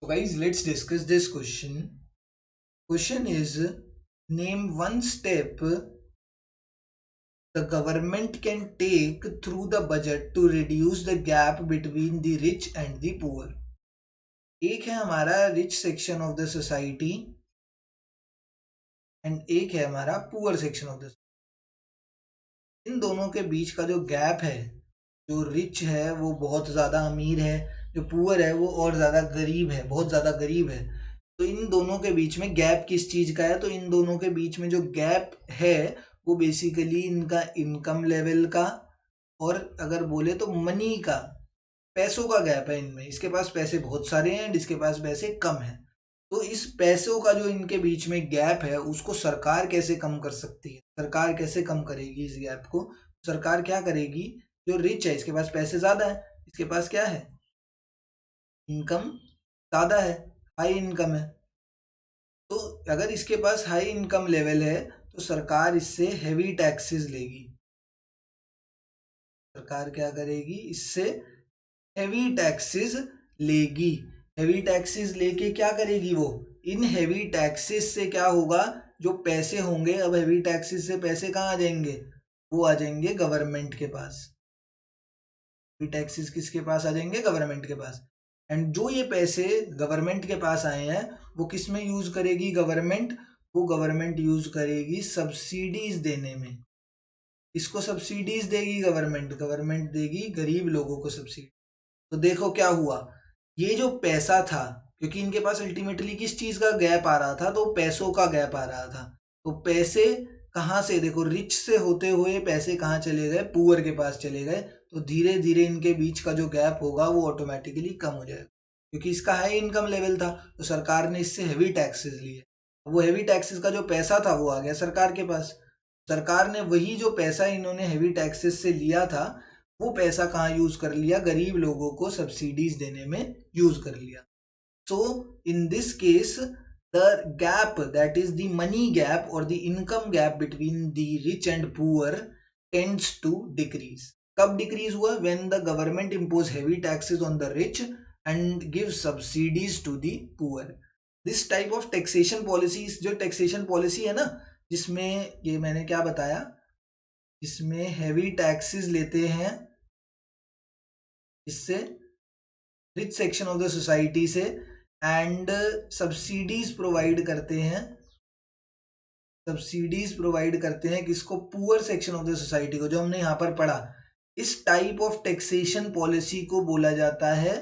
So guys, let's discuss this question. Question is, name one step the government can take through the budget to reduce the gap between the rich and the poor. एक है हमारा rich section of the society and एक है हमारा poor section of the. इन दोनों के बीच का जो गैप है, जो रिच है वो बहुत ज़्यादा अमीर है, जो पुअर है वो और ज़्यादा गरीब है, बहुत ज़्यादा गरीब है। तो इन दोनों के बीच में गैप किस चीज़ का है? तो इन दोनों के बीच में जो गैप है वो बेसिकली इनका इनकम लेवल का, और अगर बोले तो मनी का, पैसों का गैप है इनमें। इसके पास पैसे बहुत सारे हैं, जिसके पास पैसे कम हैं। तो इस पैसों का जो इनके बीच में गैप है उसको सरकार कैसे कम कर सकती है? सरकार कैसे कम करेगी इस गैप को? सरकार क्या करेगी? जो रिच है इसके पास पैसे ज्यादा है, इसके पास क्या है? इनकम ज्यादा है, हाई इनकम है। तो अगर इसके पास हाई इनकम लेवल है तो सरकार इससे हैवी टैक्सेस लेगी। सरकार क्या करेगी? इससे हैवी टैक्सेस लेगी। हैवी टैक्सेस लेके क्या करेगी वो? इन हैवी टैक्सेस से क्या होगा? जो पैसे होंगे, अब हैवी टैक्सेस से पैसे कहाँ आ जाएंगे? वो आ जाएंगे गवर्नमेंट के पास। हैवी टैक्सेस किसके पास आ जाएंगे? गवर्नमेंट के पास। एंड जो ये पैसे गवर्नमेंट के पास आए हैं वो किस में यूज करेगी गवर्नमेंट? वो गवर्नमेंट यूज करेगी सब्सिडीज देने में। इसको सब्सिडीज देगी गवर्नमेंट। गवर्नमेंट देगी गरीब लोगों को सब्सिडी। तो देखो क्या हुआ, ये जो पैसा था, क्योंकि इनके पास अल्टीमेटली किस चीज का गैप आ रहा था? तो पैसों का गैप आ रहा था। तो पैसे कहाँ से? देखो, रिच से होते हुए पैसे कहाँ चले गए? पुअर के पास चले गए। तो धीरे धीरे इनके बीच का जो गैप होगा वो ऑटोमेटिकली कम हो जाएगा, क्योंकि इसका हाई इनकम लेवल था। तो सरकार ने इससे हैवी टैक्सेस लिए। वो हैवी टैक्सेस का जो पैसा था वो आ गया सरकार के पास। सरकार ने वही जो पैसा इन्होंने हैवी टैक्सेस से लिया था वो पैसा कहाँ यूज कर लिया? गरीब लोगों को सब्सिडीज देने में यूज कर लिया। So in this case the gap, that is the money gap और the income gap between the rich and poor tends to decrease. कब डिक्रीज हुआ? When the government impose heavy taxes on the rich and give subsidies to the poor. This type of taxation policy, जो taxation policy है ना, जिसमें ये मैंने क्या बताया, इसमें हैवी टैक्सेस लेते हैं, इससे rich section of the society से, एंड सब्सिडीज प्रोवाइड करते हैं। सब्सिडीज प्रोवाइड करते हैं किसको? Poor section of the society को, जो हमने यहाँ पर पढ़ा। इस टाइप ऑफ टैक्सेशन पॉलिसी को बोला जाता है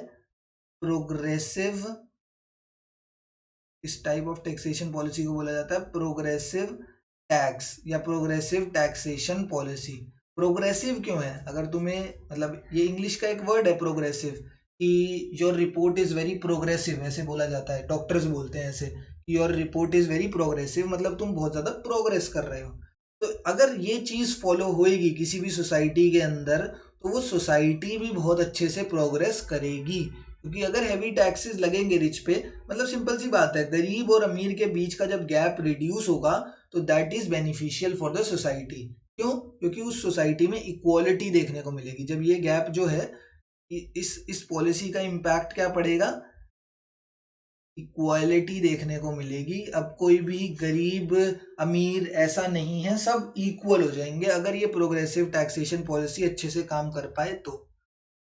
प्रोग्रेसिव। इस टाइप ऑफ टैक्सेशन पॉलिसी को बोला जाता है प्रोग्रेसिव टैक्स या प्रोग्रेसिव टैक्सेशन पॉलिसी। प्रोग्रेसिव क्यों है? अगर तुम्हें, मतलब ये इंग्लिश का एक वर्ड है प्रोग्रेसिव, कि your report is very progressive, ऐसे बोला जाता है, डॉक्टर्स बोलते हैं ऐसे कि your report is very progressive, मतलब तुम बहुत ज्यादा प्रोग्रेस कर रहे हो। तो अगर ये चीज फॉलो होएगी किसी भी सोसाइटी के अंदर तो वो सोसाइटी भी बहुत अच्छे से प्रोग्रेस करेगी। क्योंकि अगर हैवी टैक्सेस लगेंगे रिच पे, मतलब सिंपल सी बात है, गरीब और अमीर के बीच का जब गैप रिड्यूस होगा तो that is beneficial for the society. क्यों? क्योंकि उस सोसाइटी में इक्वालिटी देखने को मिलेगी। जब ये गैप जो है, इस पॉलिसी का इम्पैक्ट क्या पड़ेगा? इक्वालिटी देखने को मिलेगी। अब कोई भी गरीब अमीर ऐसा नहीं है, सब इक्वल हो जाएंगे अगर ये प्रोग्रेसिव टैक्सेशन पॉलिसी अच्छे से काम कर पाए तो।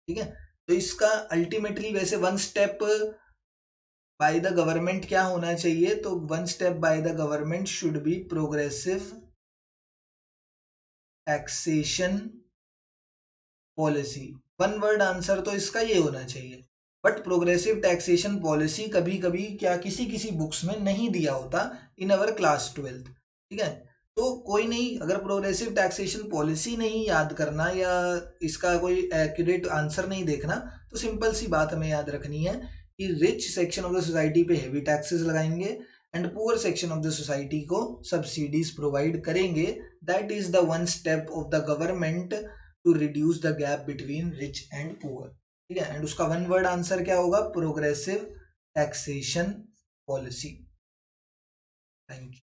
ठीक है, तो इसका अल्टीमेटली वैसे one step by the government क्या होना चाहिए? तो one step by the government should be progressive taxation policy. One word answer तो इसका ये होना चाहिए। बट प्रोग्रेसिव टैक्सेशन पॉलिसी कभी कभी क्या किसी किसी बुक्स में नहीं दिया होता इन अवर क्लास 12th। ठीक है, तो कोई नहीं, अगर प्रोग्रेसिव टैक्सेशन पॉलिसी नहीं याद करना या इसका कोई एक्यूरेट आंसर नहीं देखना, तो सिंपल सी बात हमें याद रखनी है कि rich section of the society पे हैवी टैक्सेस लगाएंगे and poor section of the society को सब्सिडीज प्रोवाइड करेंगे। That is the one step of the government to reduce the gap between rich and poor. ठीक है, and उसका one word answer क्या होगा? Progressive taxation policy. Thank you.